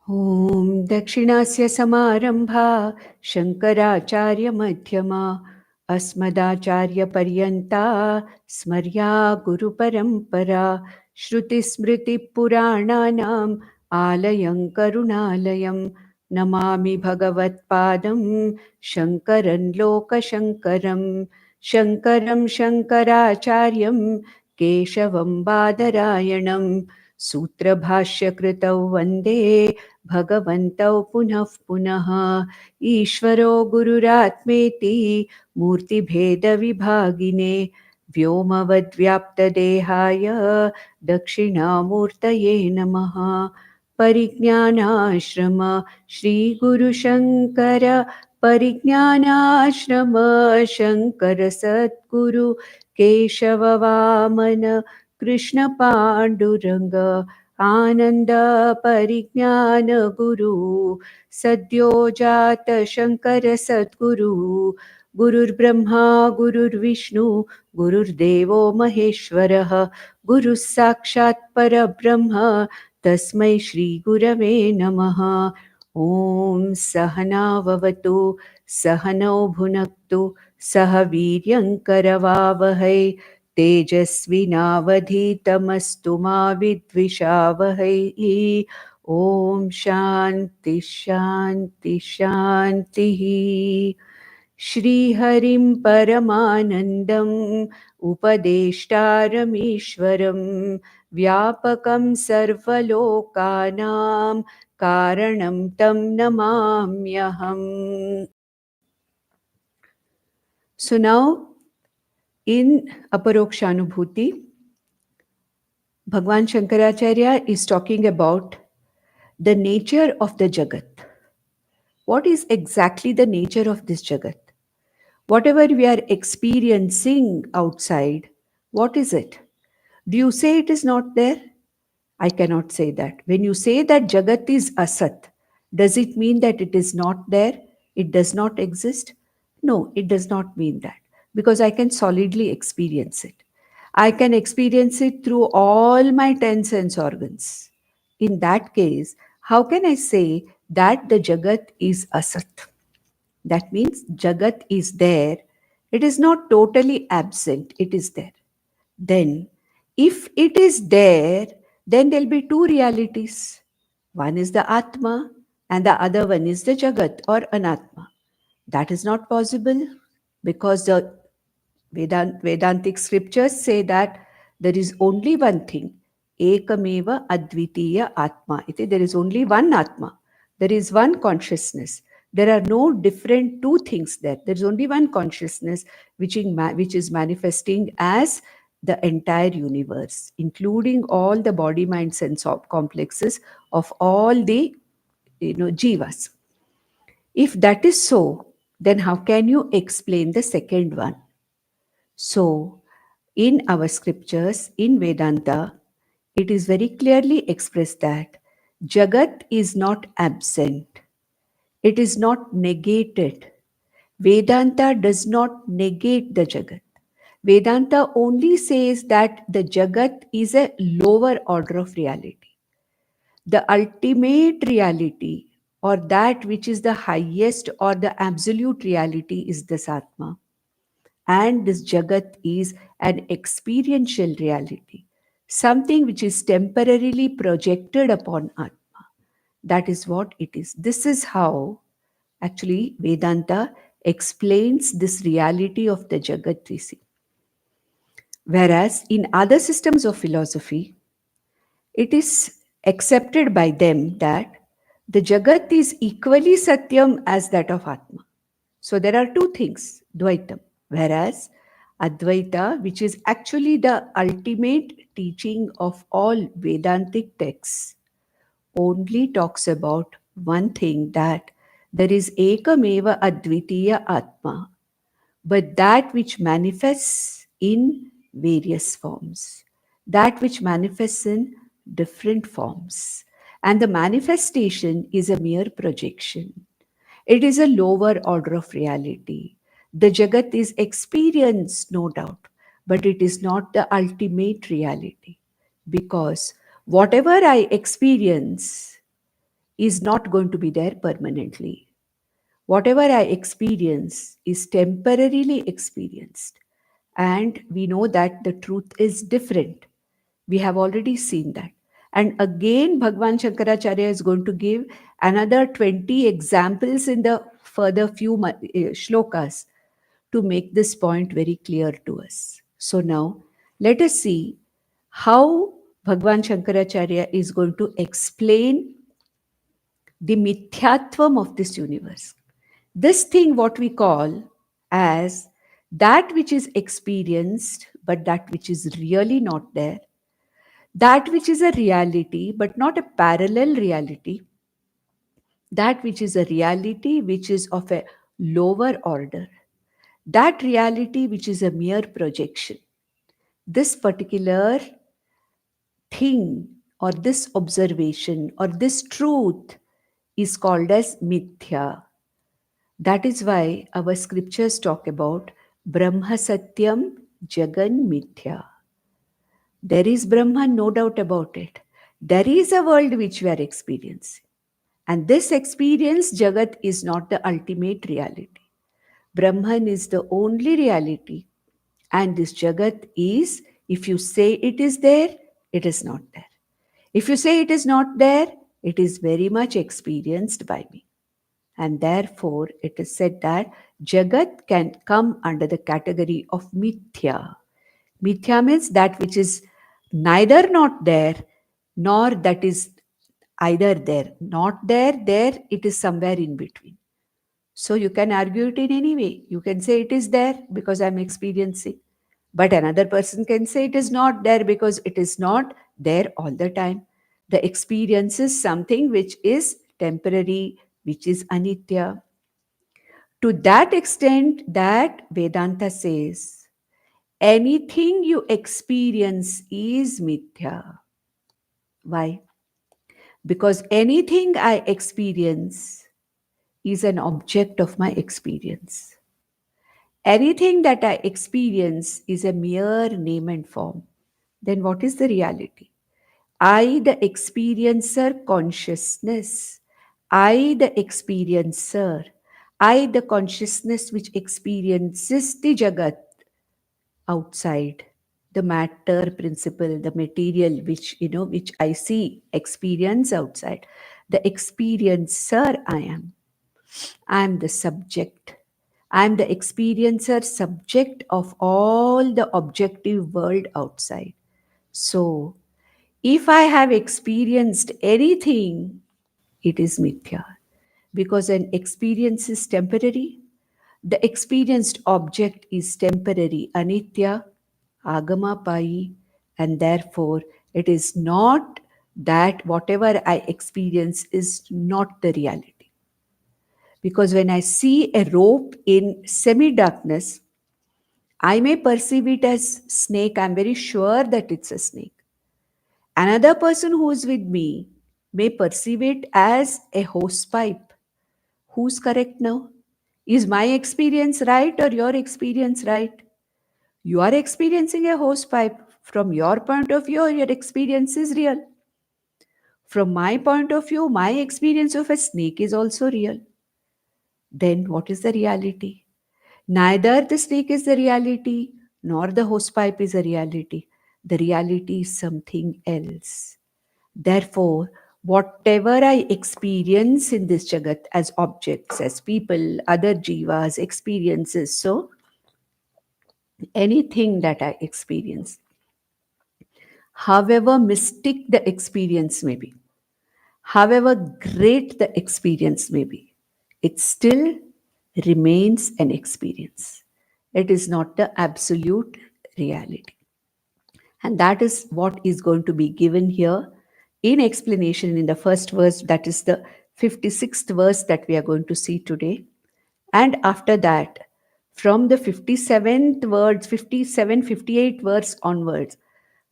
ॐ दक्षिणस्य समारम्भा शङ्कराचार्यमध्यमा अस्मदाचार्यपर्यन्ता स्मर्या गुरुपरम्परा श्रुतिस्मृतिपुराणानाम् आलयं करुणालयं नमामि भगवत्पादं शङ्करं लोकशङ्करं शङ्करं शङ्कराचार्यं केशवं बादरायणं सूत्रभाष्यकृतौ वन्दे भगवन्तौ पुनः पुनः ईश्वरो गुरुरात्मेति मूर्तिभेदविभागिने व्योमवद्व्याप्तदेहाय दक्षिणामूर्तये नमः। परिज्ञानाश्रम श्रीगुरुशङ्कर परिज्ञानाश्रम शङ्कर सद्गुरु केशववामन कृष्ण पाण्डुरङ्ग आनन्द परिज्ञान गुरु सद्यो जात शङ्कर सद्गुरु गुरुर्ब्रह्मा गुरुर्विष्णु गुरुर्देवो महेश्वरः गुरुः साक्षात् परब्रह्म तस्मै श्रीगुरवे नमः। ॐ सहनाववतु सहनौ भुनक्तु सह वीर्यङ्करवावहै तेजस्विनावधीतमस्तु मा विद्विषावहै। ॐ शान्ति शान्ति शान्तिः। श्रीहरिं परमानन्दम् उपदेष्टारमीश्वरं व्यापकं सर्वलोकानां कारणं तं नमाम्यहम्। So now in Aparokshanubhuti, Bhagwan Shankaracharya is talking about the nature of the jagat. What is exactly the nature of this jagat? Whatever we are experiencing outside, what is it? Do you say it is not there? I cannot say that. When you say that jagat is asat, does it mean that it is not there? It does not exist? No, it does not mean that, because I can solidly experience it. I can experience it through all my 10 sense organs. In that case, how can I say that the jagat is asat? That means jagat is there. It is not totally absent, it is there. Then, if it is there, then there'll be two realities. One is the Atma and the other one is the Jagat or Anatma. That is not possible because the Vedantic scriptures say that there is only one thing. Ekameva Advitiya Atma. There is only one Atma. There is one consciousness. There are no different two things there. There is only one consciousness which is manifesting as the entire universe, including all the body, mind, sense complexes of all the jivas. If that is so, then how can you explain the second one? So, in our scriptures, in Vedanta, it is very clearly expressed that Jagat is not absent, it is not negated. Vedanta does not negate the Jagat. Vedanta only says that the Jagat is a lower order of reality. The ultimate reality, or that which is the highest or the absolute reality, is this Atma. And this Jagat is an experiential reality, something which is temporarily projected upon Atma. That is what it is. This is how actually Vedanta explains this reality of the Jagat we see. Whereas in other systems of philosophy, it is accepted by them that the Jagat is equally Satyam as that of Atma. So there are two things, Dvaitam. Whereas Advaita, which is actually the ultimate teaching of all Vedantic texts, only talks about one thing, that there is Ekameva Advitiya Atma, but that which manifests in various forms, that which manifests in different forms. And the manifestation is a mere projection. It is a lower order of reality. The Jagat is experienced, no doubt, but it is not the ultimate reality. Because whatever I experience is not going to be there permanently. Whatever I experience is temporarily experienced. And we know that the truth is different. We have already seen that. And again, Bhagwan Shankaracharya is going to give another 20 examples in the further few shlokas to make this point very clear to us. So now, let us see how Bhagwan Shankaracharya is going to explain the mithyatvam of this universe. This thing, what we call as that which is experienced, but that which is really not there, that which is a reality, but not a parallel reality, that which is a reality which is of a lower order, that reality which is a mere projection. This particular thing or this observation or this truth is called as mithya. That is why our scriptures talk about Brahma Satyam Jagan Mithya. There is Brahman, no doubt about it. There is a world which we are experiencing. And this experience, Jagat, is not the ultimate reality. Brahman is the only reality. And this Jagat is, if you say it is there, it is not there. If you say it is not there, it is very much experienced by me. And therefore, it is said that Jagat can come under the category of Mithya. Mithya means that which is neither not there, nor that is either there. Not there, there, it is somewhere in between. So you can argue it in any way. You can say it is there because I'm experiencing. But another person can say it is not there because it is not there all the time. The experience is something which is temporary, which is anitya. To that extent, that Vedanta says, anything you experience is mithya. Why? Because anything I experience is an object of my experience. Anything that I experience is a mere name and form. Then what is the reality? I, the experiencer consciousness. I, the experiencer. I, the consciousness which experiences the jagat outside, the matter principle, the material which I see, experience outside. The experiencer I am. I am the subject. I am the experiencer, subject of all the objective world outside. So, if I have experienced anything, it is mithya. Because an experience is temporary, the experienced object is temporary, anitya, agama pai, and therefore it is not that whatever I experience is not the reality. Because when I see a rope in semi darkness, I may perceive it as snake. I'm very sure that it's a snake. Another person who is with me may perceive it as a hose pipe. Who's correct now? Is my experience right or your experience right? You are experiencing a hose pipe. From your point of view, your experience is real. From my point of view, my experience of a snake is also real. Then what is the reality? Neither the snake is the reality, nor the hosepipe is a reality. The reality is something else. Therefore, whatever I experience in this jagat as objects, as people, other jivas, experiences, so anything that I experience, however mystic the experience may be, however great the experience may be, it still remains an experience. It is not the absolute reality. And that is what is going to be given here in explanation in the first verse, that is the 56th verse that we are going to see today. And after that, from the 57th words, 57, 58 verse onwards,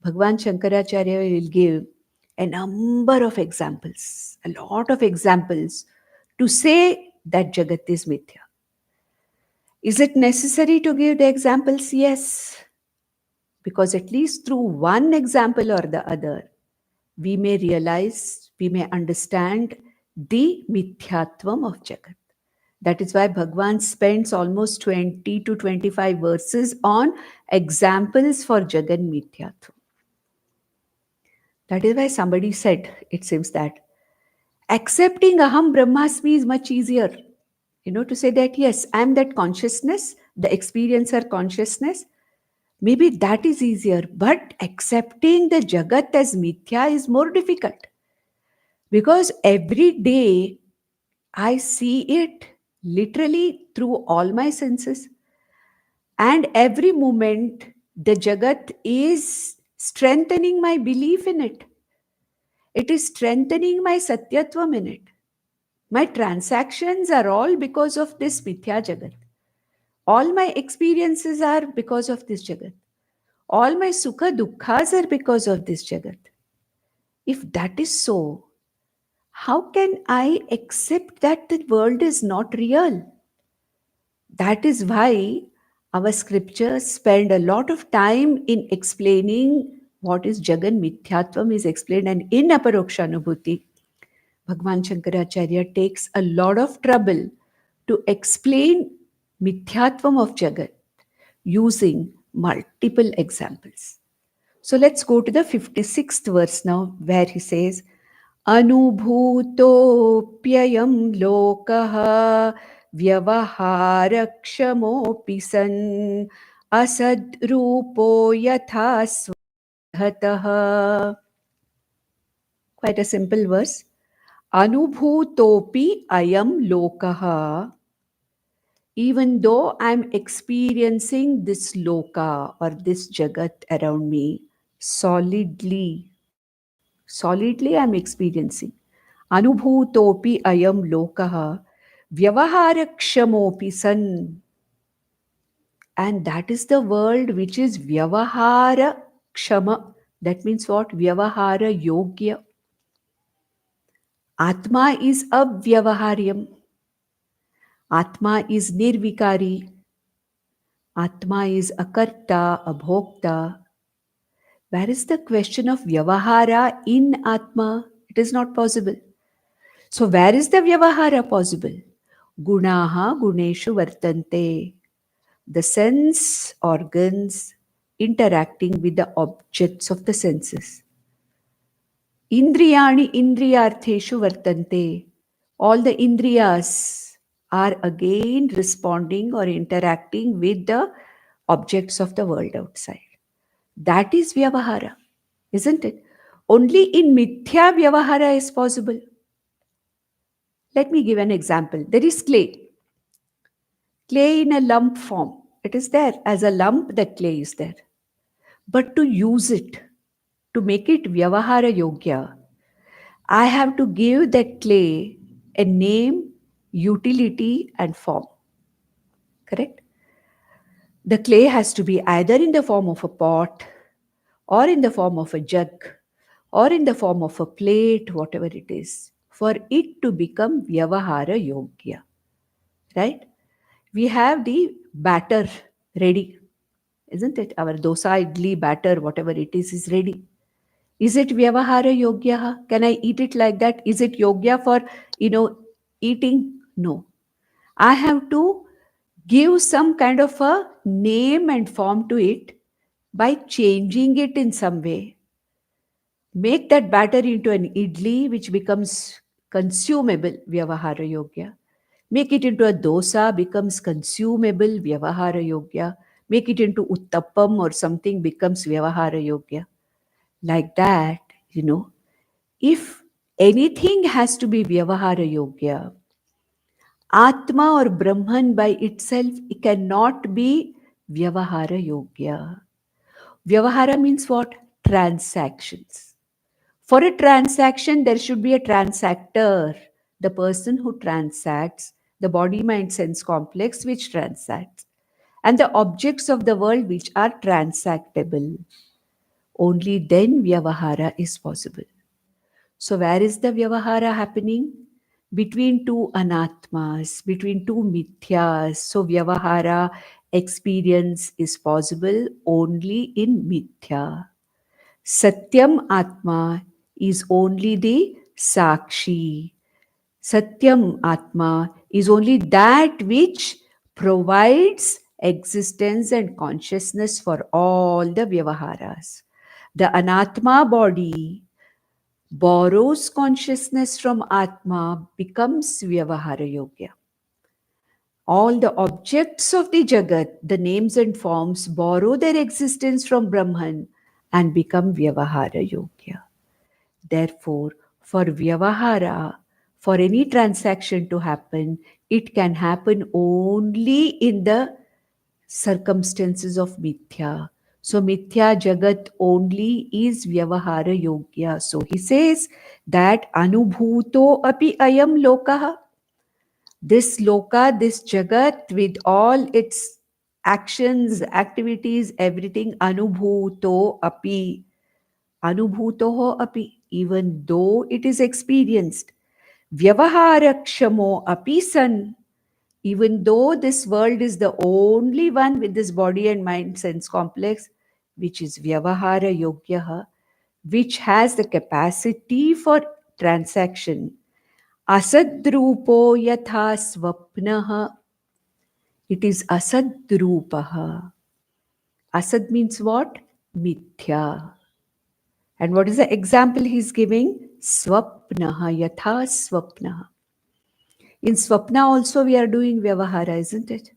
Bhagwan Shankaracharya will give a number of examples, a lot of examples to say that Jagat is Mithya. Is it necessary to give the examples? Yes. Because at least through one example or the other, we may realize, we may understand the mithyatvam of Jagat. That is why Bhagwan spends almost 20 to 25 verses on examples for Jagan Mithyatvam. That is why somebody said, it seems that accepting Aham Brahmasmi is much easier. To say that, yes, I am that consciousness, the experiencer consciousness, maybe that is easier. But accepting the Jagat as Mithya is more difficult. Because every day I see it literally through all my senses. And every moment, the Jagat is strengthening my belief in it. It is strengthening my Satyatvam in it. My transactions are all because of this Mithya Jagat. All my experiences are because of this Jagat. All my Sukha Dukkhas are because of this Jagat. If that is so, how can I accept that the world is not real? That is why our scriptures spend a lot of time in explaining what is Jagan Mithyatvam is explained, and in Aparokshanubhuti, Bhagwan Shankaracharya takes a lot of trouble to explain Mithyatvam of Jagat using multiple examples. So let's go to the 56th verse now, where he says, Anubhutopyayam lokaha vyavaharakshamo san asadrupo yatha svadhataha. Quite a simple verse. Anubhutopi ayam lokaha. Even though I'm experiencing this loka or this jagat around me solidly, I'm experiencing. Anubhutopi ayam lokaha vyavaharakshamopi san. And that is the world which is vyavahara kshama. That means what? Vyavahara yogya. Atma is avyavaharyam. Atma is nirvikari. Atma is akarta, abhokta. Where is the question of vyavahara in Atma? It is not possible. So where is the vyavahara possible? Gunaha guneshu vartante. The sense organs interacting with the objects of the senses. Indriyani indriyartheshu vartante. All the indriyas are again responding or interacting with the objects of the world outside. That is vyavahara, isn't it? Only in mithya vyavahara is possible. Let me give an example. There is clay. Clay in a lump form. It is there. As a lump, the clay is there. But to use it, to make it vyavahara yogya, I have to give that clay a name, utility, and form. Correct? The clay has to be either in the form of a pot, or in the form of a jug, or in the form of a plate, whatever it is, for it to become vyavahara yogya. Right? We have the batter ready, isn't it? Our dosa, idli, batter, whatever it is ready. Is it vyavahara yogya? Can I eat it like that? Is it yogya for, eating? No. I have to give some kind of a name and form to it by changing it in some way. Make that batter into an idli which becomes consumable, vyavahara yogya. Make it into a dosa, becomes consumable, vyavahara yogya. Make it into uttappam or something, becomes vyavahara yogya. Like that, if anything has to be vyavahara yogya, Atma or Brahman by itself, it cannot be vyavahara yogya. Vyavahara means what? Transactions. For a transaction, there should be a transactor, the person who transacts, the body mind sense complex which transacts, and the objects of the world which are transactable. Only then vyavahara is possible. So, where is the vyavahara happening? Between two anatmas, between two mithyas. So, vyavahara experience is possible only in mithya. Satyam Atma is only the Sakshi. Satyam Atma is only that which provides existence and consciousness for all the Vyavaharas. The Anatma body borrows consciousness from Atma, becomes Vyavahara Yogya. All the objects of the Jagat, the names and forms, borrow their existence from Brahman and become Vyavahara Yogya. Therefore, for Vyavahara, for any transaction to happen, it can happen only in the circumstances of Mithya. So, Mithya Jagat only is Vyavahara Yogya. So, he says that Anubhuto api ayam lokaha. This loka, this Jagat, with all its actions, activities, everything, Anubhuto api. Anubhutoho api, even though it is experienced. Vyavaharakshamo api san, even though this world is the only one with this body and mind sense complex, which is Vyavahara Yogyaha, which has the capacity for transaction. Asadrupo yatha swapnaha, it is asadrupaha. Asad means what? Mithya. And what is the example he's giving? Swapnaha, yatha swapnaha. In Swapna also we are doing Vyavahara, isn't it?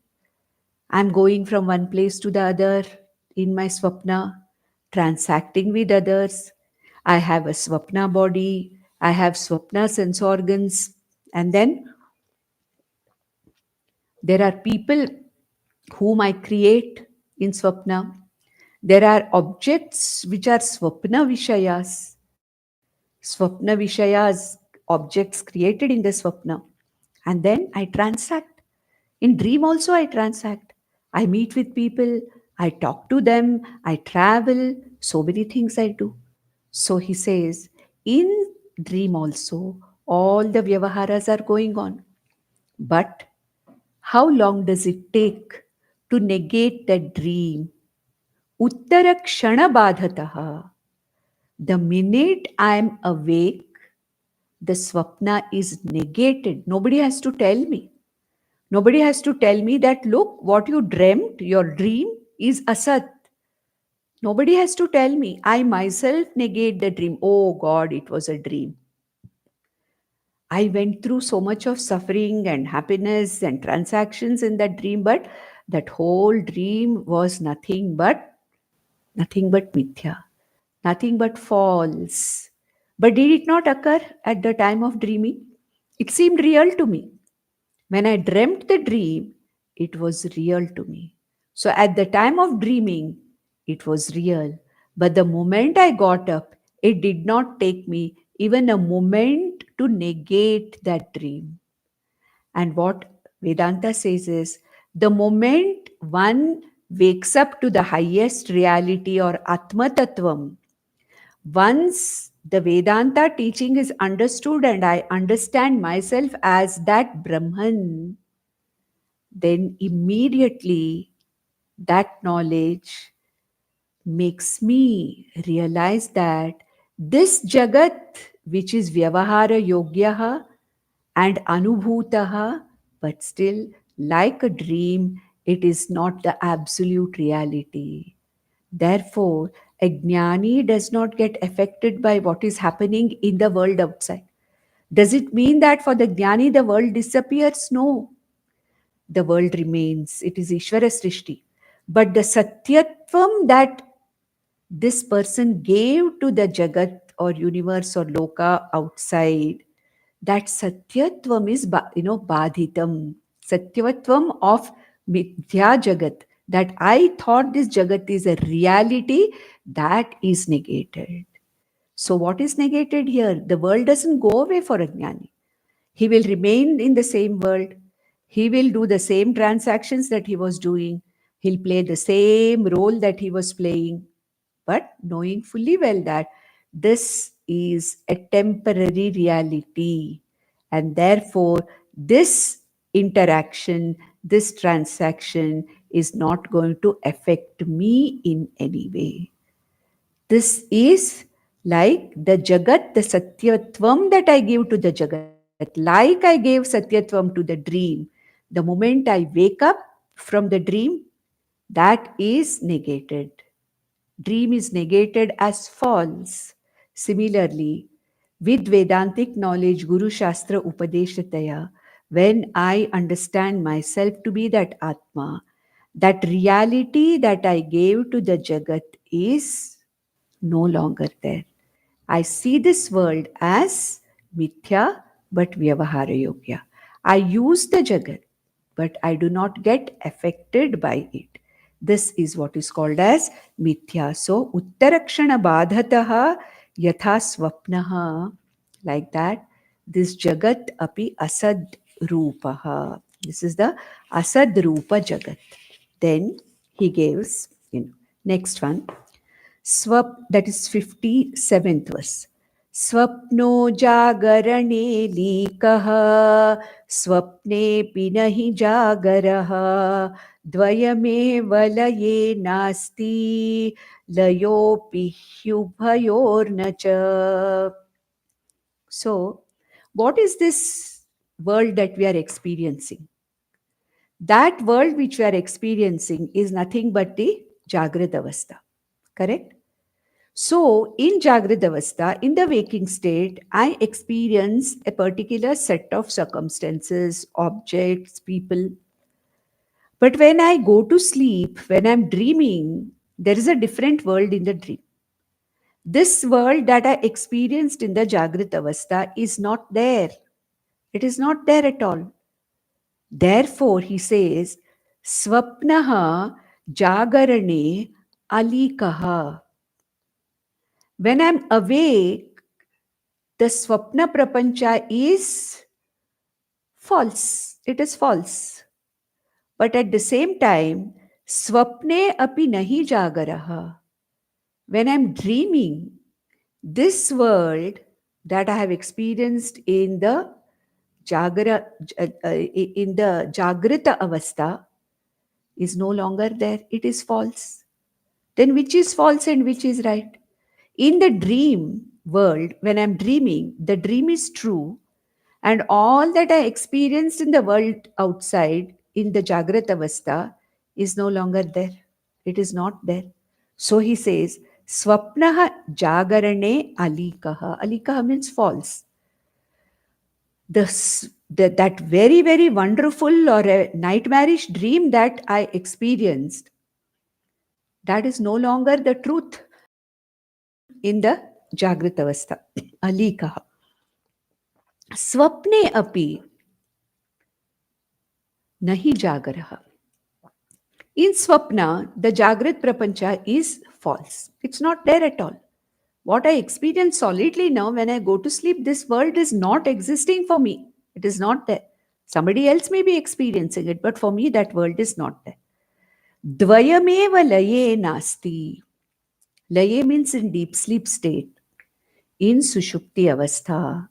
I'm going from one place to the other in my Swapna, transacting with others. I have a Swapna body, I have Swapna sense organs, and then there are people whom I create in Swapna. There are objects which are Swapna Vishayas. Swapna Vishayas, objects created in the Swapna. And then I transact. In dream also I transact. I meet with people, I talk to them, I travel, so many things I do. So he says, in dream also, all the Vyavaharas are going on. But how long does it take to negate that dream? Uttara kshana badhataha. The minute I am awake, the swapna is negated. Nobody has to tell me. Nobody has to tell me that, look, what you dreamt, your dream is asat. Nobody has to tell me. I myself negate the dream. Oh God, it was a dream. I went through so much of suffering and happiness and transactions in that dream, but that whole dream was nothing but mithya, nothing but false. But did it not occur at the time of dreaming? It seemed real to me. When I dreamt the dream, it was real to me. So at the time of dreaming, it was real. But the moment I got up, it did not take me even a moment to negate that dream. And what Vedanta says is the moment one wakes up to the highest reality or Atma Tattvam, once the Vedanta teaching is understood and I understand myself as that Brahman, then immediately that knowledge makes me realize that this Jagat, which is Vyavahara Yogyaha and Anubhutaha, but still like a dream, it is not the absolute reality. Therefore, a jnani does not get affected by what is happening in the world outside. Does it mean that for the jnani the world disappears? No, the world remains. It is Ishvara Srishti. But the Satyatvam that this person gave to the Jagat or universe or Loka outside, that Satyatvam is, Badhitam. Satyatvam of Mithya Jagat, that I thought this Jagat is a reality, that is negated. So what is negated here? The world doesn't go away for a jnani. He will remain in the same world. He will do the same transactions that he was doing. He'll play the same role that he was playing, but knowing fully well that this is a temporary reality. And therefore, this interaction, this transaction is not going to affect me in any way. This is like the Jagat, the Satyatvam that I give to the Jagat. Like I gave Satyatvam to the dream, the moment I wake up from the dream, that is negated. Dream is negated as false. Similarly, with Vedantic knowledge, Guru Shastra Upadeshataya, when I understand myself to be that Atma, that reality that I gave to the Jagat is no longer there. I see this world as mithya but vyavahara yogya. I use the jagat, but I do not get affected by it. This is what is called as mithya. So, uttarakshana badhataha yatha swapnaha, like that. This jagat api asad rupaha. This is the asad rupa jagat. Then he gives, next one. That is 57th verse. स्वप्नो जागरणे लीकः स्वप्नेऽपि न हि जागरः द्वयमेव लये नास्ति लयोऽपि ह्युभयोर्न च. So, what is this world that we are experiencing? That world which we are experiencing is nothing but the Jagrat Avastha. Correct? So, in Jagrat Avastha, in the waking state, I experience a particular set of circumstances, objects, people. But when I go to sleep, when I'm dreaming, there is a different world in the dream. This world that I experienced in the Jagrat Avastha is not there. It is not there at all. Therefore, he says, Swapnaha Jagarane Alikaha. When I'm awake, the Swapna Prapancha is false. It is false. But at the same time, Swapne api nahi jagaraha. When I'm dreaming, this world that I have experienced in the Jagrita Avastha is no longer there. It is false. Then which is false and which is right? In the dream world, when I'm dreaming, the dream is true, and all that I experienced in the world outside, in the Jagrat Avastha, is no longer there. It is not there. So he says, Swapnaha Jagarane Alikaha. Alikaha means false. That very, very wonderful or a nightmarish dream that I experienced, that is no longer the truth in the Jagrat Avastha. Alikaha. Swapne api nahi jagaraha. In Swapna, the Jagrat Prapancha is false. It's not there at all. What I experience solidly now when I go to sleep, this world is not existing for me. It is not there. Somebody else may be experiencing it, but for me, that world is not there. Dvayameva laye nasti. Laye means in deep sleep state. In Sushupti Avastha,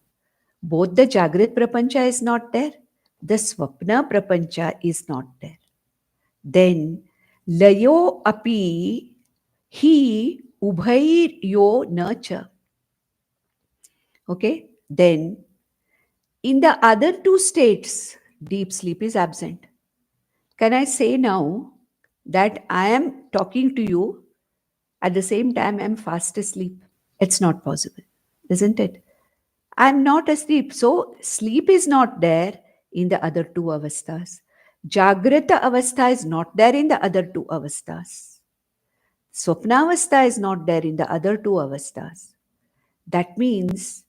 both the Jagrat Prapancha is not there, the Swapna Prapancha is not there. Then layo api hi ubhairyo nacha. Okay, then in the other two states, deep sleep is absent. Can I say now that I am talking to you at the same time I'm fast asleep? It's not possible, isn't it? I'm not asleep. So sleep is not there in the other two avasthas. Jagrata avastha is not there in the other two avasthas. Swapnavastha is not there in the other two avasthas. That means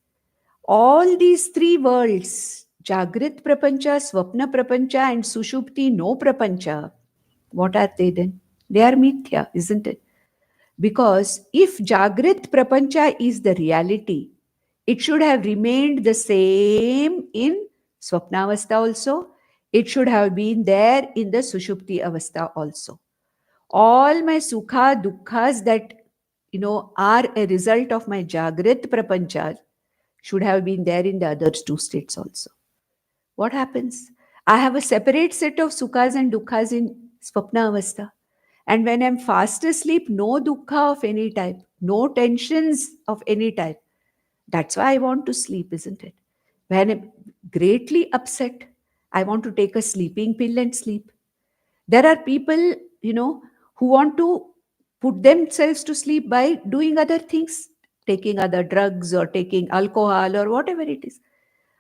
all these three worlds, Jagrit Prapancha, Swapna Prapancha, and Sushupti no Prapancha, what are they then? They are mithya, isn't it? Because if Jagrit Prapancha is the reality, it should have remained the same in Swapnavastha also. It should have been there in the Sushupti Avastha also. All my sukha, dukkhas that are a result of my Jagrit Prapancha should have been there in the other two states also. What happens? I have a separate set of sukhas and dukkhas in Swapna Avastha. And when I'm fast asleep, no dukkha of any type, no tensions of any type. That's why I want to sleep, isn't it? greatly upset. I want to take a sleeping pill and sleep. There are people, who want to put themselves to sleep by doing other things, taking other drugs or taking alcohol or whatever it is.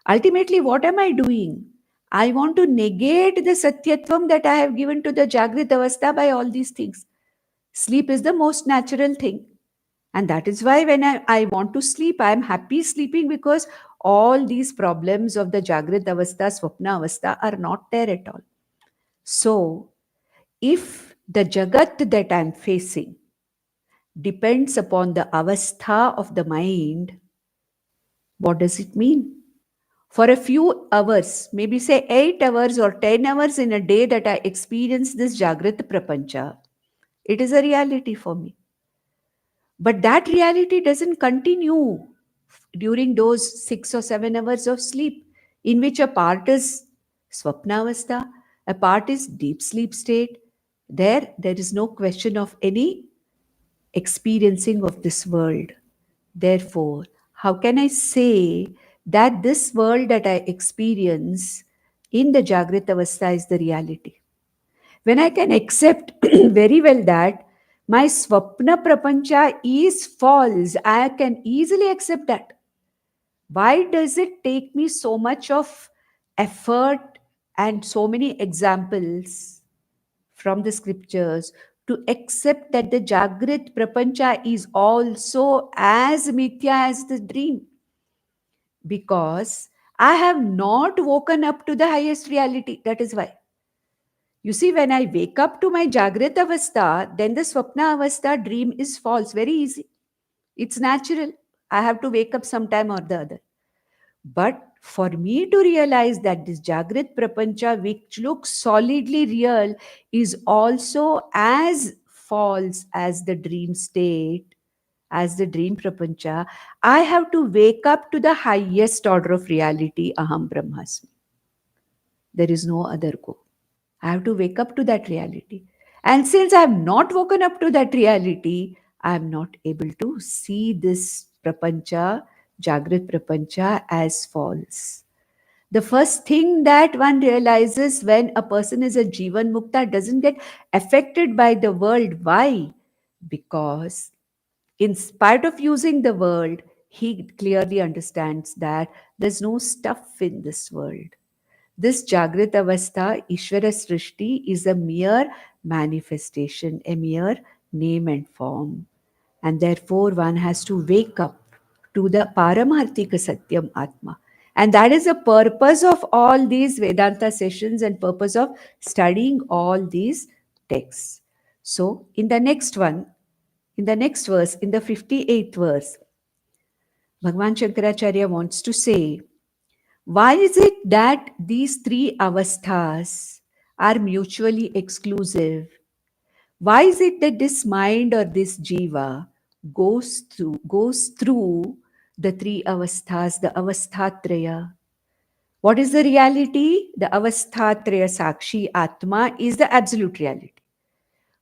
Ultimately, what am I doing? I want to negate the satyatvam that I have given to the Jagrit Avastha by all these things. Sleep is the most natural thing. And that is why when I want to sleep, I am happy sleeping, because all these problems of the Jagrit Avastha, Swapna Avastha are not there at all. So, if the Jagat that I am facing depends upon the Avastha of the mind, what does it mean? For a few hours, maybe say 8 hours or 10 hours in a day that I experience this Jagrat Prapancha, it is a reality for me. But that reality doesn't continue during those 6 or 7 hours of sleep, in which a part is Swapnavastha, a part is deep sleep state. There is no question of any experiencing of this world. Therefore, how can I say that this world that I experience in the Jagrita Avastha is the reality? When I can accept very well that my Swapna Prapancha is false, I can easily accept that. Why does it take me so much of effort and so many examples from the scriptures to accept that the Jagrit Prapancha is also as mithya as the dream? Because I have not woken up to the highest reality. That is why. You see, when I wake up to my Jagrit Avastha, then the Swapna Avastha dream is false. Very easy. It's natural. I have to wake up sometime or the other. But for me to realize that this Jagrit Prapancha, which looks solidly real, is also as false as the dream state, as the dream Prapancha, I have to wake up to the highest order of reality, Aham Brahmasmi. There is no other go. I have to wake up to that reality. And since I have not woken up to that reality, I am not able to see this Prapancha, Jagrat Prapancha, as false. The first thing that one realizes when a person is a Jivan Mukta doesn't get affected by the world. Why? Because in spite of using the world, he clearly understands that there's no stuff in this world. This Jagrit Avastha, Ishvara Srishti, is a mere manifestation, a mere name and form. And therefore, one has to wake up to the Paramarthika Satyam Atma. And that is the purpose of all these Vedanta sessions and purpose of studying all these texts. So, in the next one, in the next verse, in the 58th verse, Bhagavan Shankaracharya wants to say, why is it that these three avasthas are mutually exclusive? Why is it that this mind or this jiva goes through the three avasthas, the avasthatraya? What is the reality? The avasthatraya sakshi atma is the absolute reality.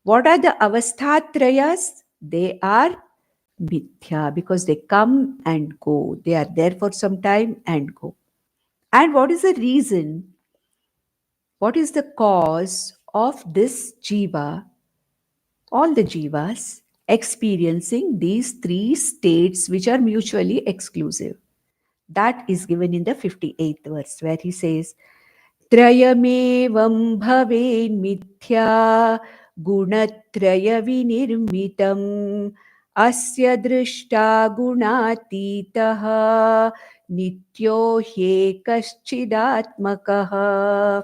What are the avasthatrayas? They are mithya, because they come and go. They are there for some time and go. And what is the reason? What is the cause of this jiva, all the jivas, experiencing these three states which are mutually exclusive? That is given in the 58th verse, where he says, Trayamevam bhaven mithya gunatraya vinirmitam asya drishta gunatitaha nityo hyekaschidatmakaha.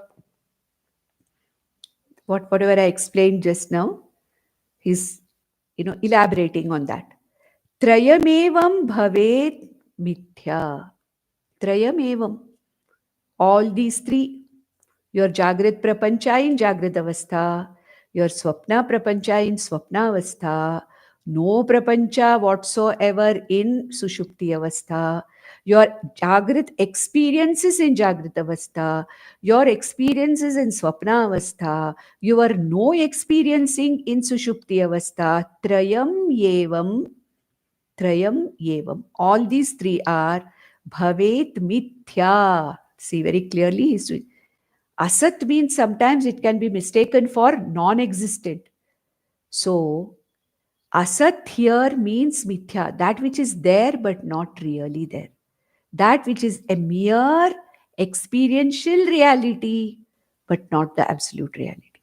Whatever I explained just now, he's elaborating on that. Trayamevam bhavet mithya. Trayamevam. All these three. Your Jagrit Prapancha in Jagrit Avastha, your Swapna Prapancha in Swapna Avastha, no Prapancha whatsoever in Sushupti Avastha, your Jagrit experiences in Jagrit Avastha, your experiences in Swapna Avastha, your no experiencing in Sushupti Avastha, Trayam Yevam. All these three are Bhavet Mithya. See very clearly. Asat means sometimes it can be mistaken for non-existent. So asat here means mithya, that which is there but not really there. That which is a mere experiential reality but not the absolute reality.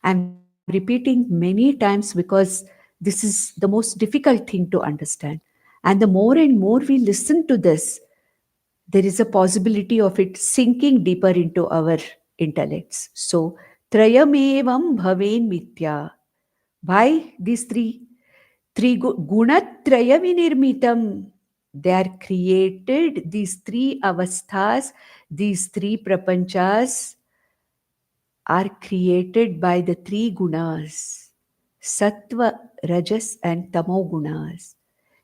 I'm repeating many times because this is the most difficult thing to understand. And the more and more we listen to this, there is a possibility of it sinking deeper into our intellects. So, Trayamevam Bhaven Mithya. Why these three? Gunatrayavinirmitam. They are created, these three avasthas, these three prapanchas are created by the three gunas, sattva, rajas, and tamo gunas.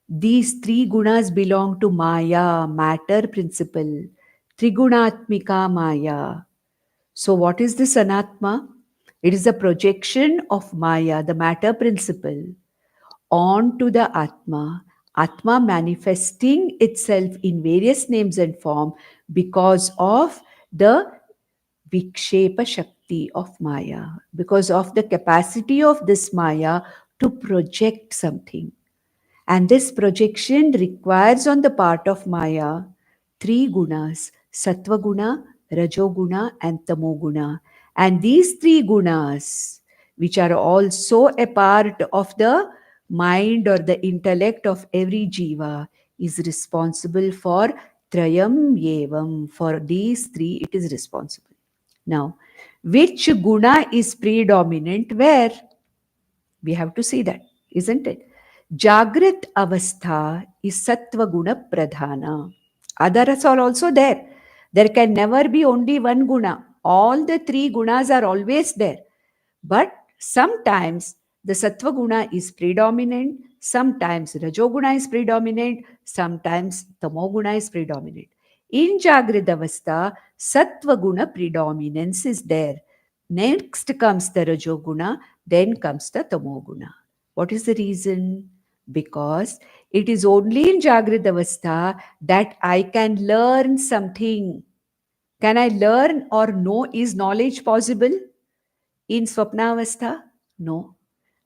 These three gunas belong to Maya, matter principle, Trigunatmika Maya. So, what is this Anatma? It is a projection of Maya, the matter principle, onto the Atma. Atma manifesting itself in various names and form because of the Vikshepa Shakti of Maya, because of the capacity of this Maya to project something. And this projection requires on the part of Maya three gunas, Sattva guna, Rajo guna, and Tamo guna. And these three gunas, which are also a part of the mind or the intellect of every jiva, is responsible for Trayam Yevam. For these three, it is responsible. Now, which guna is predominant where? We have to see that, isn't it? Jagrit avastha is sattva guna pradhana. Others are also there. There can never be only one guna. All the three gunas are always there. But sometimes the sattva guna is predominant, sometimes rajoguna is predominant, sometimes tamoguna is predominant. In Jagrit Avastha, sattva guna predominance is there. Next comes the rajoguna, then comes the tamoguna. What is the reason? Because it is only in Jagrit Avastha that I can learn something. Can I learn or know? Is knowledge possible? In Swapnavastha? No.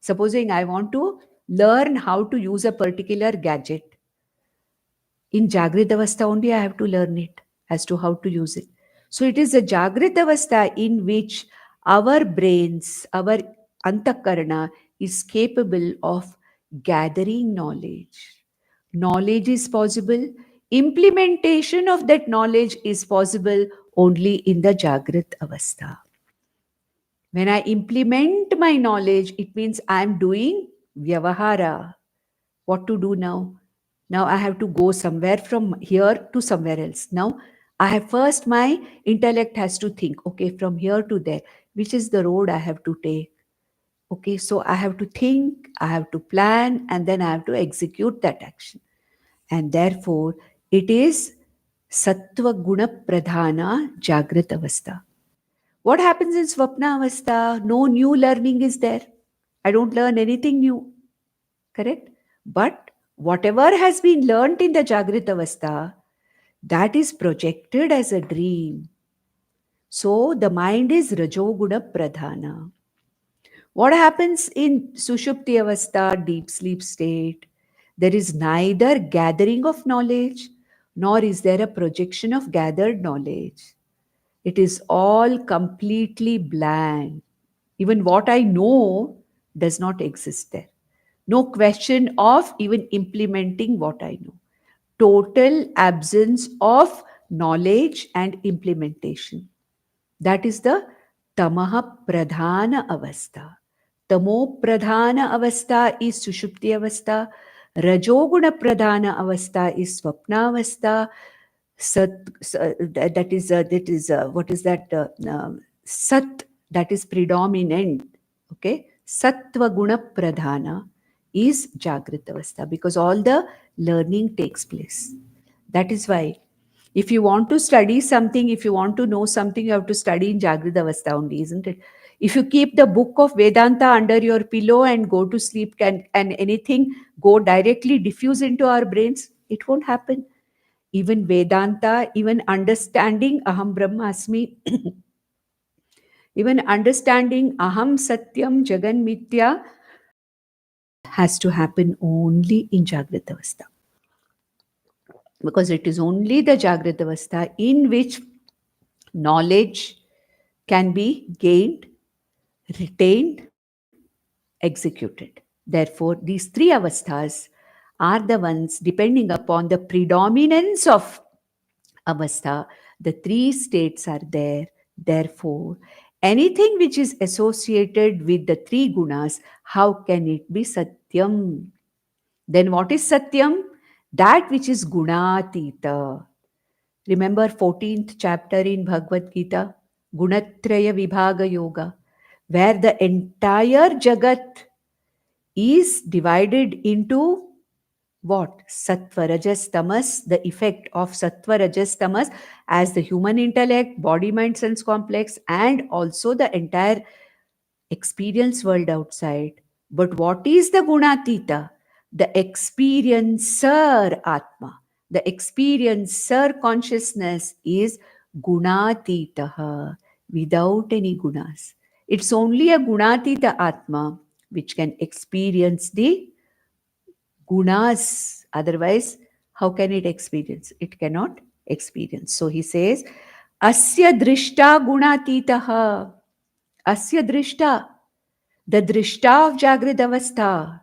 Supposing I want to learn how to use a particular gadget. In Jagrit Avastha only I have to learn it as to how to use it. So it is a Jagrit Avastha in which our brains, our antakarana is capable of gathering knowledge. Knowledge is possible. Implementation of that knowledge is possible only in the Jagrit Avastha. When I implement my knowledge, it means I'm doing vyavahara. What to do now? Now I have to go somewhere from here to somewhere else. Now I have first my intellect has to think, okay, from here to there, which is the road I have to take. Okay, so I have to think, I have to plan, and then I have to execute that action. And therefore, it is sattva guna pradhana jagrat avastha. What happens in Swapna Avastha? No new learning is there. I don't learn anything new. Correct? But whatever has been learnt in the Jagrit Avastha, that is projected as a dream. So the mind is Rajoguna Pradhana. What happens in Sushupti Avastha, deep sleep state? There is neither gathering of knowledge nor is there a projection of gathered knowledge. It is all completely blank. Even what I know does not exist there. No question of even implementing what I know. Total absence of knowledge and implementation. That is the tamaha pradhana avastha. Tamo pradhana avastha is sushupti avastha. Rajoguna pradhana avastha is swapna avastha. What is that? Sat, that is predominant. Okay, sattva guna pradhana is jagrit avastha because all the learning takes place. That is why if you want to study something, if you want to know something, you have to study in jagrit avastha only, isn't it? If you keep the book of Vedanta under your pillow and go to sleep, and anything go directly diffuse into our brains? It won't happen. Even Vedanta, even understanding Aham Brahmasmi, even understanding Aham Satyam Jagan Mithya has to happen only in Jagrata Avastha. Because it is only the Jagrata Avastha in which knowledge can be gained, retained, executed. Therefore, these three avasthas are the ones, depending upon the predominance of avastha, the three states are there. Therefore, anything which is associated with the three gunas, how can it be satyam? Then what is satyam? That which is gunatita. Remember 14th chapter in Bhagavad Gita, Gunatraya Vibhaga Yoga, where the entire jagat is divided into what? Sattva, Rajas, Tamas, the effect of Sattva, Rajas, Tamas as the human intellect, body, mind, sense complex, and also the entire experience world outside. But what is the Gunatita? The experiencer Atma. The experiencer consciousness is Gunatitaha, without any gunas. It's only a Gunatita Atma which can experience the gunas. Otherwise, how can it experience? It cannot experience. So he says, Asya drishta gunatitaha. Asya drishta. The drishta of Jagrid Avastha,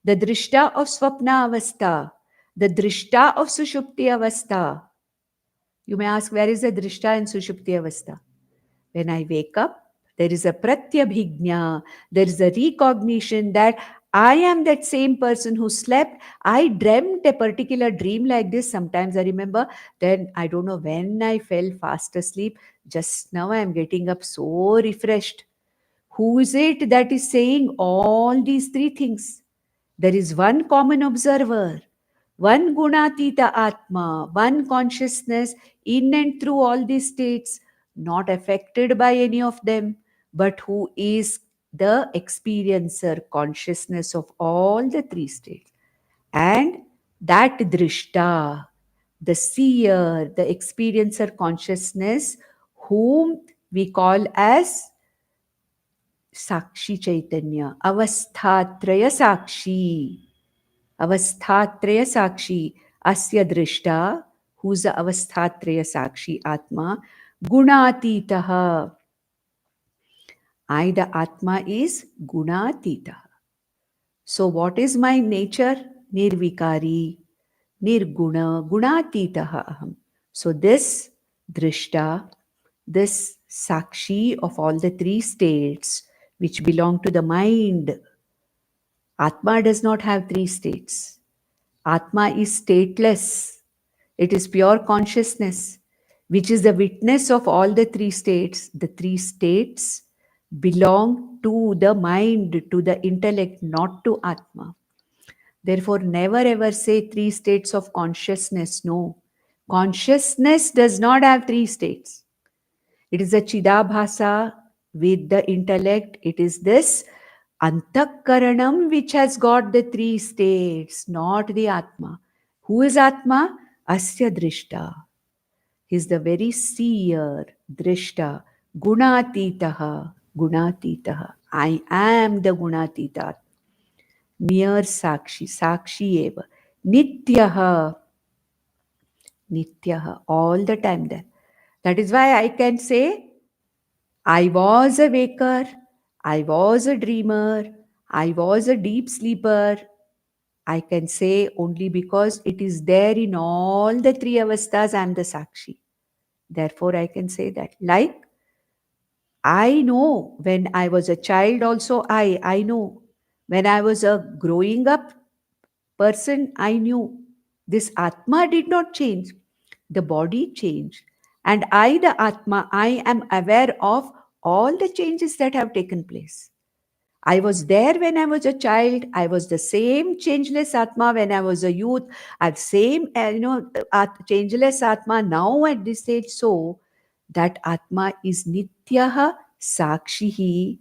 the drishta of Swapna Avastha, the drishta of Sushupti Avastha. You may ask, where is the drishta in Sushupti Avastha? When I wake up, there is a pratyabhignya, there is a recognition that I am that same person who slept. I dreamt a particular dream like this. Sometimes I remember, then I don't know when I fell fast asleep. Just now I am getting up so refreshed. Who is it that is saying all these three things? There is one common observer, one gunatita atma, one consciousness in and through all these states, not affected by any of them, but who is the experiencer consciousness of all the three states. And that drishta, the seer, the experiencer consciousness, whom we call as Sakshi Chaitanya, Avasthatraya Sakshi, Avasthatraya Sakshi, Asya Drishta, who's the Avasthatraya Sakshi Atma, Gunatitaha. I, the Atma, is Gunatita. So, what is my nature? Nirvikari, Nirguna, Gunatitaha Aham. So, this Drishta, this Sakshi of all the three states which belong to the mind. Atma does not have three states. Atma is stateless. It is pure consciousness, which is the witness of all the three states. The three states belong to the mind, to the intellect, not to Atma. Therefore, never ever say three states of consciousness. No. Consciousness does not have three states. It is a Chidabhasa with the intellect. It is this Antakaranam which has got the three states, not the Atma. Who is Atma? Asya Drishta. He is the very seer, Drishta. Gunatitaha. Gunatitaha. I am the Gunatita. Mere Sakshi. Sakshi eva. Nityaha. Nityaha. All the time there. That is why I can say, I was a waker, I was a dreamer, I was a deep sleeper. I can say only because it is there in all the three avasthas, I am the Sakshi. Therefore, I can say that. Like, I know when I was a child, also I know. When I was a growing up person, I knew. This Atma did not change. The body changed. And I, the Atma, I am aware of all the changes that have taken place. I was there when I was a child. I was the same changeless Atma when I was a youth. I've same, changeless Atma now at this stage. So that Atma is Nityaha Sakshihi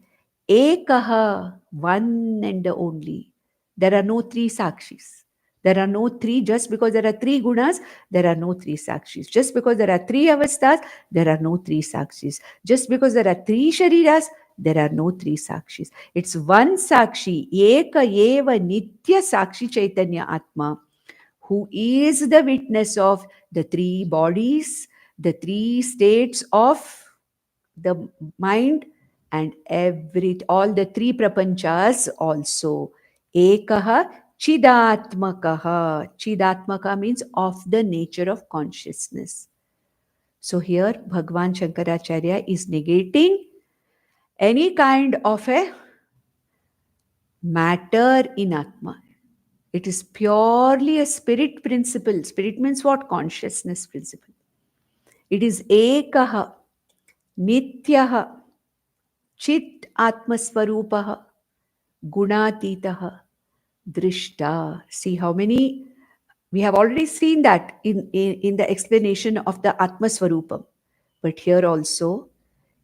Ekaha, one and the only. There are no three Sakshis. There are no three, just because there are three gunas, there are no three sakshis. Just because there are three avasthas, there are no three sakshis. Just because there are three shariras, there are no three sakshis. It's one sakshi, eka eva nitya sakshi chaitanya atma, who is the witness of the three bodies, the three states of the mind, and all the three prapanchas also. Ekaha chidatmakaha. Chidatmaka means of the nature of consciousness. So here Bhagwan Shankaracharya is negating any kind of a matter in Atma. It is purely a spirit principle. Spirit means what? Consciousness principle. It is ekaha, nityaha, chit atmaswarupaha, gunatitaha, drishta. See how many, we have already seen that in the explanation of the Atmaswarupam. But here also,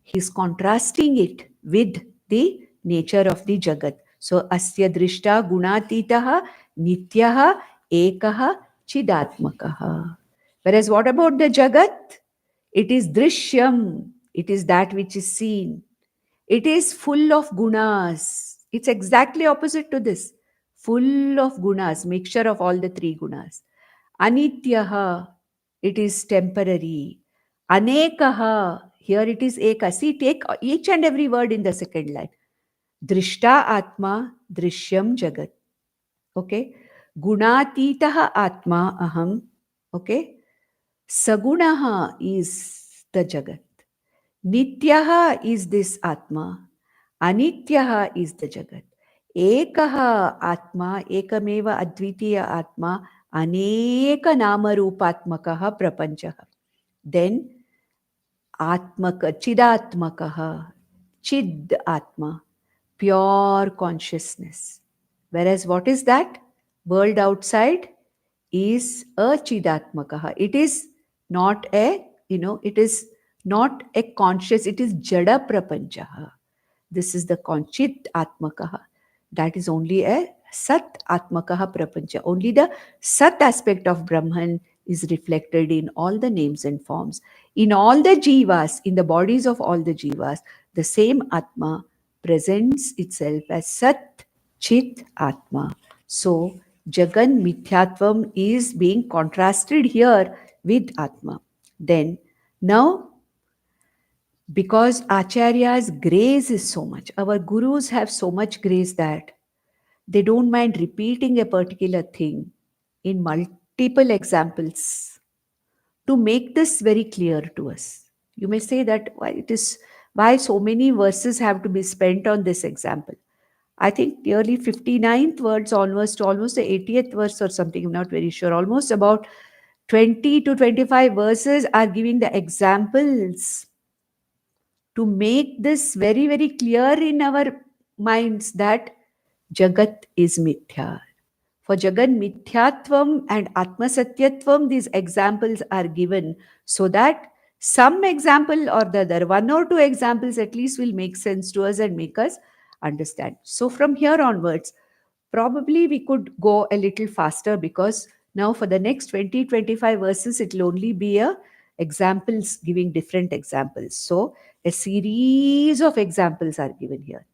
he is contrasting it with the nature of the jagat. So, asya drishta gunatitaha, nityaha, ekaha, chidatmakaha. Whereas, what about the jagat? It is drishyam, it is that which is seen. It is full of gunas. It's exactly opposite to this. Full of gunas, mixture of all the three gunas. Anityaha, it is temporary. Anekaha, here it is eka. See, take each and every word in the second line. Drishta atma, drishyam jagat. Okay. Gunatitaha atma aham. Okay. Sagunaha is the jagat. Nityaha is this Atma. Anityaha is the Jagat. Ekaha Atma, Ekameva Advitiya Atma, Aneka Nama Rupatmakaha Prapanchaha. Then Atmaka, Chidatmakaha, Chid Atma, pure consciousness. Whereas what is that? World outside is a Chidatmakaha. It is not a, it is not a conscious, it is Jada Prapanchaha. This is the Conchit Atmakaha. That is only a Sat Atmakaha Prapancha. Only the Sat aspect of Brahman is reflected in all the names and forms. In all the jivas, in the bodies of all the jivas, the same Atma presents itself as Sat Chit Atma. So, Jagan Mithyatvam is being contrasted here with Atma. Then, now, because Acharya's grace is so much, our gurus have so much grace that they don't mind repeating a particular thing in multiple examples to make this very clear to us. You may say that why so many verses have to be spent on this example. I think nearly 59th words onwards to almost the 80th verse or something, I'm not very sure. Almost about 20 to 25 verses are giving the examples to make this very, very clear in our minds that Jagat is mithya. For Jagat mithyatvam and Atma satyatvam, these examples are given so that some example or the other, one or two examples at least, will make sense to us and make us understand. So from here onwards, probably we could go a little faster, because now for the next 20-25 verses, it will only be examples giving different examples. So a series of examples are given here.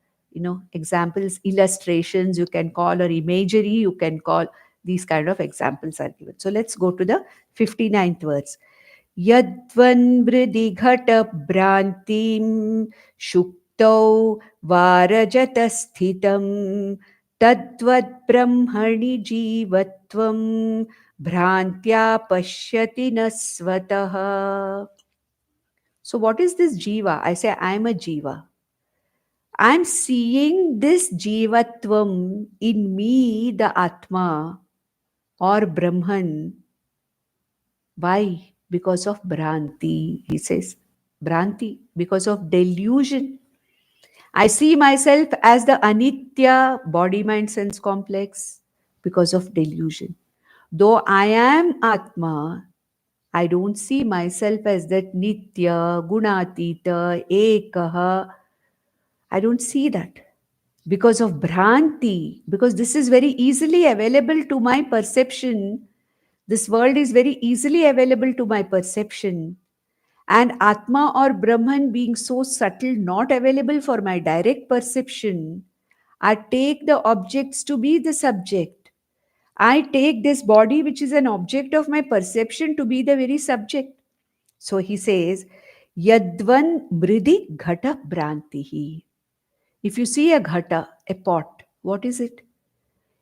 Examples, illustrations you can call, or imagery you can call. These kind of examples are given. So let's go to the 59th verse. Yadvan vridi ghata brantim shuktau varajata sthitam tadvad brahmani jivatvam bhrantya pashyati nasvataha. So what is this jiva? I say I am a jiva. I am seeing this jivatvam in me, the Atma or Brahman. Why? Because of Bhranti, he says. Bhranti, because of delusion. I see myself as the Anitya body, mind, sense complex because of delusion. Though I am Atma, I don't see myself as that Nitya, Gunatita, Ekaha. I don't see that. because of Bhranti, because this is very easily available to my perception. This world is very easily available to my perception. And Atma or Brahman being so subtle, not available for my direct perception, I take the objects to be the subject. I take this body, which is an object of my perception, to be the very subject. So he says, Yadvan mridi ghata brantihi. If you see a ghata, a pot, what is it?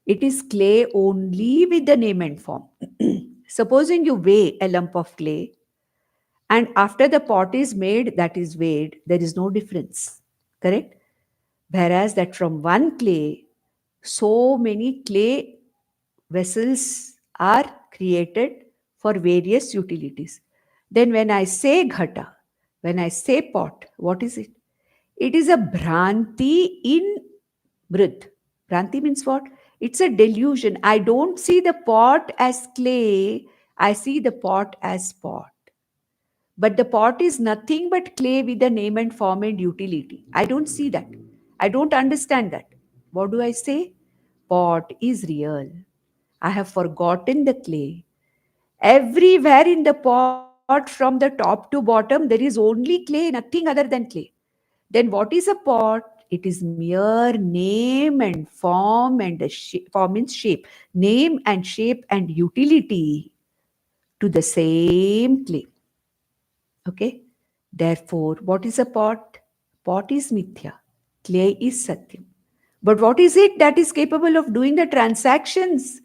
It is clay only with the name and form. Supposing you weigh a lump of clay, and after the pot is made, that is weighed, there is no difference. Correct? Whereas that from one clay, so many clay vessels are created for various utilities. Then when I say ghata, when I say pot, what is it? It is a bhranti in Mrid. Bhranti means what? It's a delusion. I don't see the pot as clay, I see the pot as pot. But the pot is nothing but clay with a name and form and utility. I don't see that. I don't understand that. What do I say? Pot is real. I have forgotten the clay. Everywhere in the pot, from the top to bottom, there is only clay, nothing other than clay. Then what is a pot? It is mere name and form and a form means shape. Name and shape and utility to the same clay. Okay? Therefore, what is a pot? Pot is mithya. Clay is satyam. But what is it that is capable of doing the transactions?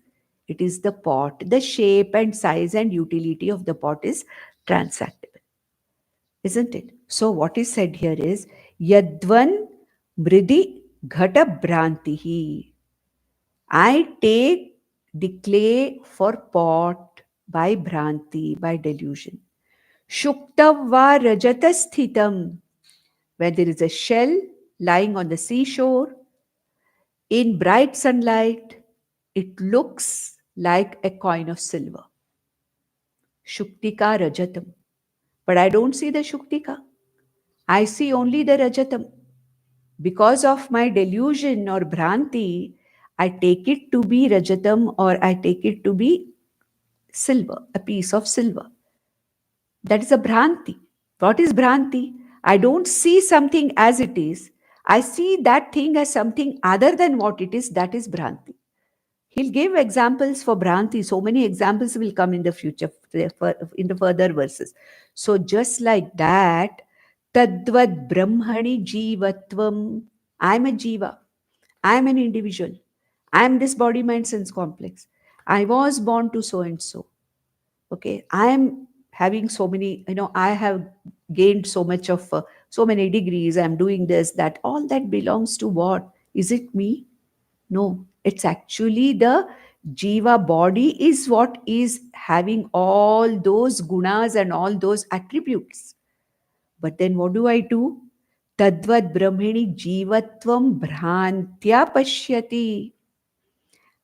It is the pot. The shape and size and utility of the pot is transactable. Isn't it? So, what is said here is Yadvan Mridi Ghata Bhrantihi. I take the clay for pot by Bhranti, by delusion. Shuktava Rajata Sthitam, where there is a shell lying on the seashore in bright sunlight, it looks like a coin of silver. Shuktika Rajatam. But I don't see the Shuktika. I see only the Rajatam. Because of my delusion or Bhranti, I take it to be Rajatam or I take it to be silver, a piece of silver. That is a Bhranti. What is Bhranti? I don't see something as it is. I see that thing as something other than what it is. That is Bhranti. He'll give examples for Bhranti. So many examples will come in the future, in the further verses. So just like that, Tadvad Brahmani Jivatvam. I'm a Jiva. I'm an individual. I'm this body, mind, sense complex. I was born to so and so. Okay. I'm having so many, I have gained so much of, so many degrees. I'm doing this, that. All that belongs to what? Is it me? No, it's actually the Jiva body is what is having all those gunas and all those attributes. But then what do I do? Tadvad Brahmini Jivatvam Bhrantya Pashyati.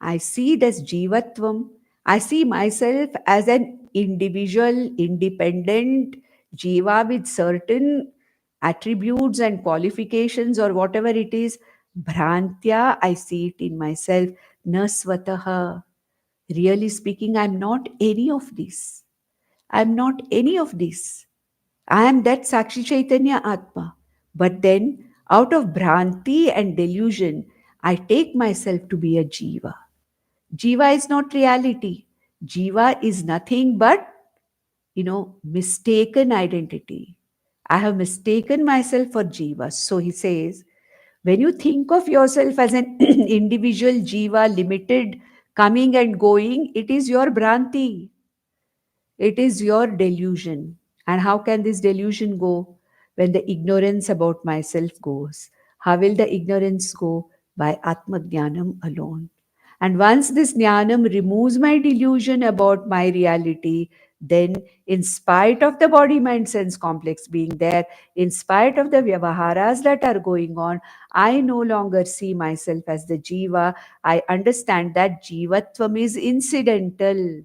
I see this Jivatvam. I see myself as an individual, independent Jiva with certain attributes and qualifications or whatever it is. Bhrantya, I see it in myself. Nasvataha. Really speaking, I'm not any of this. I'm not any of this. I am that Sakshi Chaitanya Atma. But then, out of Bhranti and delusion, I take myself to be a Jiva. Jiva is not reality. Jiva is nothing but, mistaken identity. I have mistaken myself for Jiva. So he says, when you think of yourself as an individual Jiva, limited, coming and going, it is your Bhranti. It is your delusion. And how can this delusion go? When the ignorance about myself goes. How will the ignorance go? By Atma Jnanam alone. And once this Jnanam removes my delusion about my reality, then in spite of the body mind sense complex being there, in spite of the vyavaharas that are going on, I no longer see myself as the Jiva. I understand that Jivatvam is incidental.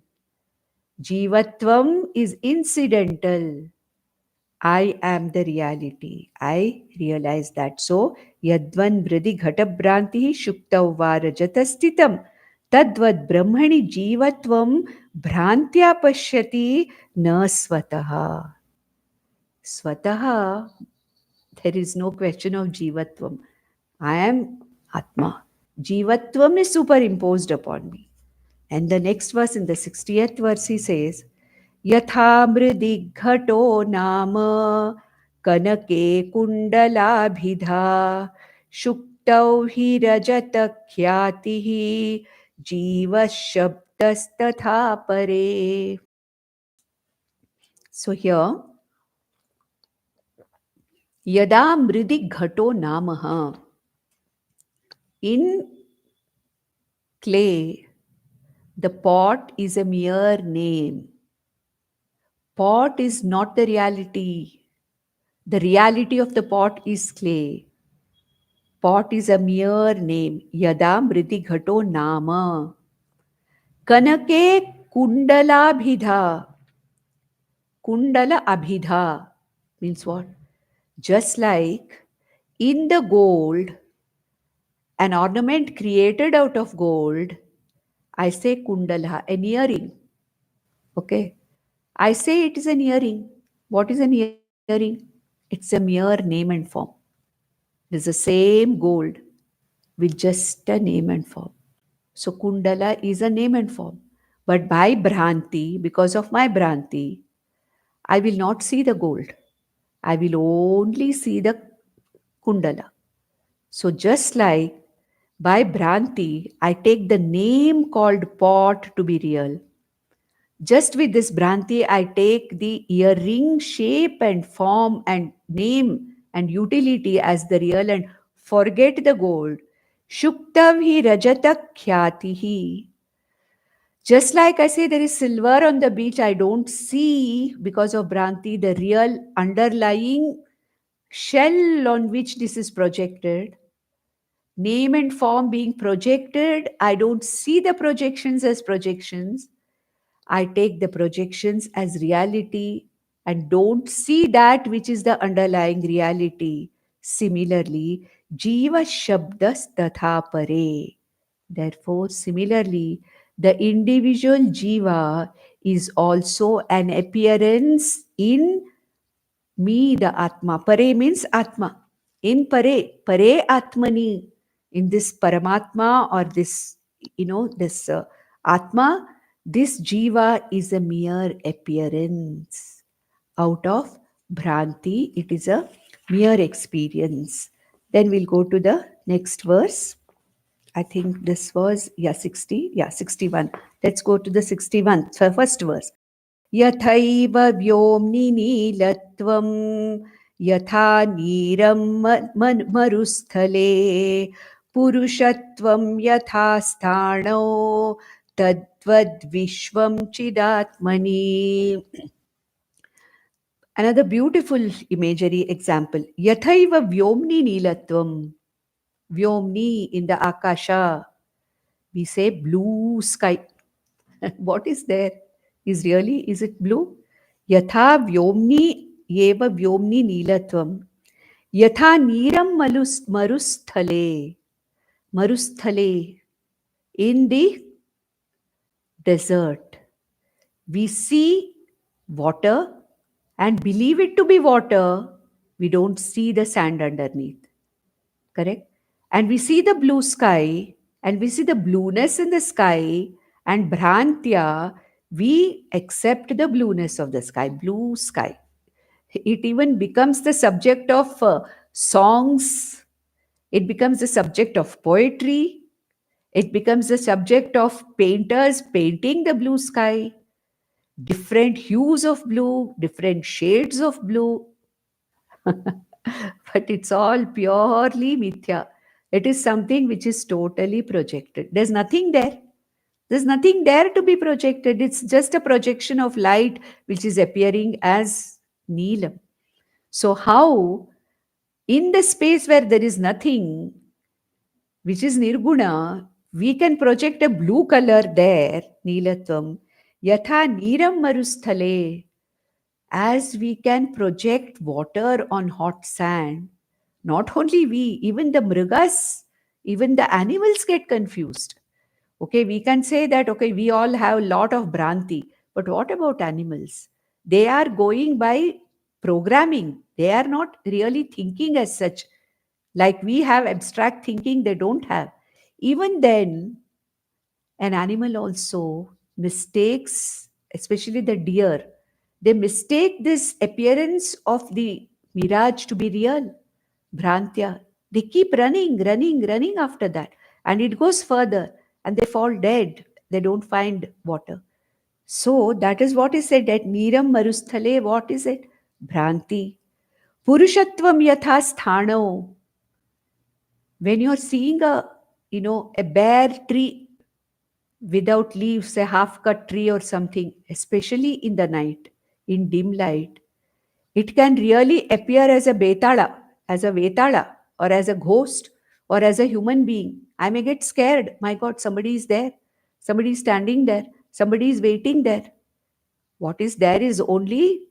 Jivatvam is incidental. I am the reality. I realize that. So यद्वन् मृदि घटभ्रान्तिः शुक्तौ वा रजतस्थितं तद्वद् ब्रह्मणि जीवत्वं भ्रान्त्या पश्यति न स्वतः. Swataha, there is no question of Jivatvam. I am Atma. Jivatvam is superimposed upon me. And the next verse, in the 60th verse, he says, Yatha mridi ghato nama kanake kundalabhidha shuktau hi rajata khyatihi jiva shabdastatha pare. So here, Yada mridi ghato namaha. In clay, the pot is a mere name. Pot is not the reality. The reality of the pot is clay. Pot is a mere name. Yada mriti ghato nama. Kanake kundala abhidha. Kundala abhidha means what? Just like in the gold, an ornament created out of gold, I say kundala, an earring. Okay. I say it is an earring. What is an earring? It's a mere name and form. It is the same gold with just a name and form. So Kundala is a name and form. But by Bhranti, because of my Bhranti, I will not see the gold. I will only see the Kundala. So just like by Bhranti, I take the name called pot to be real. Just with this Bhranti, I take the earring shape and form and name and utility as the real and forget the gold. Shuktav hi rajata khyatihi. Just like I say, there is silver on the beach, I don't see because of Bhranti the real underlying shell on which this is projected. Name and form being projected, I don't see the projections as projections. I take the projections as reality and don't see that which is the underlying reality. Similarly, Jiva Shabdas Tatha Pare. Therefore, similarly, the individual Jiva is also an appearance in me, the Atma. Pare means Atma. In Pare, Pare Atmani, in this Paramatma or this, this Atma, this Jiva is a mere appearance. Out of Bhranti, it is a mere experience. Then we'll go to the next verse. I think this was, 60, 61. Let's go to the 61, so first verse. यथैव व्योम्नि नीलत्वं यथा नीरं मरुस्थले पुरुषत्वं यथा स्थाणौ तद्वद्विश्वं चिदात्मनि. Another beautiful imagery example. Yathaiva vyomni nilatvam. Vyomni in the akasha. We say blue sky. What is there? Is it blue? Yatha vyomni eva vyomni nilatvam. Yatha niram marusthale. Marusthale. In the desert. We see water and believe it to be water. We don't see the sand underneath. Correct? And we see the blue sky and we see the blueness in the sky, and Bhrantya, we accept the blueness of the sky, blue sky. It even becomes the subject of songs, it becomes the subject of poetry, it becomes the subject of painters painting the blue sky, different hues of blue, different shades of blue. But it's all purely mithya. It is something which is totally projected. There's nothing there. There's nothing there to be projected. It's just a projection of light which is appearing as Neelam. So, how in the space where there is nothing, which is Nirguna, we can project a blue color there, Neelatvam, Yatha Niram Marusthale, as we can project water on hot sand, Not only we, even the mrigas, even the animals get confused. Okay, we can say that, okay, we all have a lot of Bhranti, but what about animals? They are going by programming. They are not really thinking as such. Like we have abstract thinking, they don't have. Even then, an animal also mistakes, especially the deer, they mistake this appearance of the mirage to be real, Bhrantya. They keep running, running, running after that. And it goes further and they fall dead. They don't find water. So that is what is said at Niram Marusthale. What is it? Bhranti. Purushatvam yatha sthano. When you're seeing a bare tree without leaves, a half cut tree or something, especially in the night, in dim light, it can really appear as a betala, as a vetala, or as a ghost, or as a human being. I may get scared. My God, somebody is there. Somebody is standing there. Somebody is waiting there. What is there is only,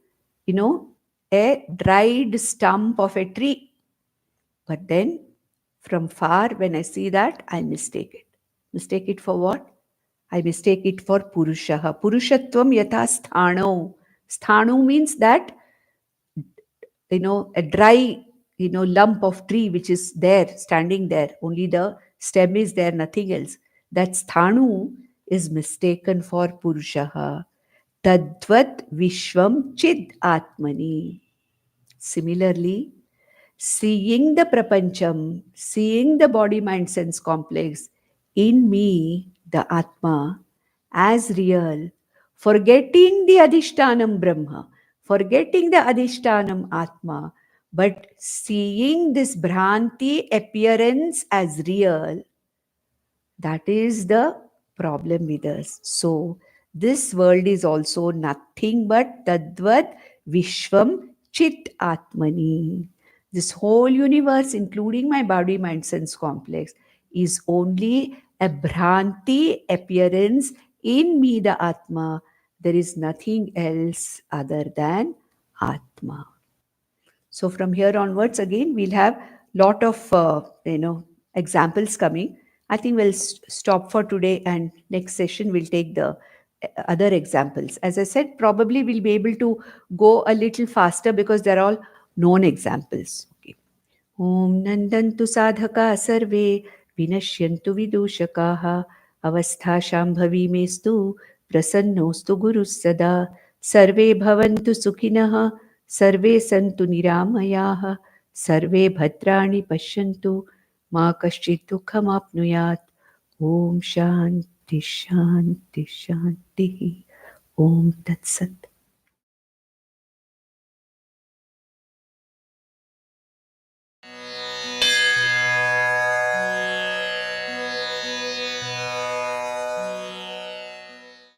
you know, a dried stump of a tree. But then from far, when I see that, I mistake it. Mistake it for what? I mistake it for Purushaha. Purushatvam yatha sthano. Sthanu means that, a dry, lump of tree which is there, standing there. Only the stem is there, nothing else. That sthanu is mistaken for Purushaha. Tadvat Vishwam Chid Atmani. Similarly, seeing the prapancham, seeing the body mind sense complex in me, the Atma, as real, forgetting the Adhishtanam Brahma, forgetting the Adhishtanam Atma, but seeing this Bhranti appearance as real, that is the problem with us. So, this world is also nothing but Tadvat Vishwam Chit Atmani. This whole universe, including my body, mind, sense complex, is only a Bhranti appearance in me, the Atma. There is nothing else other than Atma. So from here onwards, again, we'll have lot of examples coming. I think we'll stop for today, and next session we'll take the other examples. As I said, probably we'll be able to go a little faster because they're all known examples. Okay. Om Nandantu Sadhaka Sarve Vinashyantu Vidushakaha Avastha Shambhavi Mestu Prasannostu Guru Sada Sarve Bhavantu Sukhinaha Sarve Santu Niramayaha Sarve Bhadrani Pashyantu Ma Kaschit Dukham Apnuyat Om Shanti Shanti Shanti Om Tat Sat.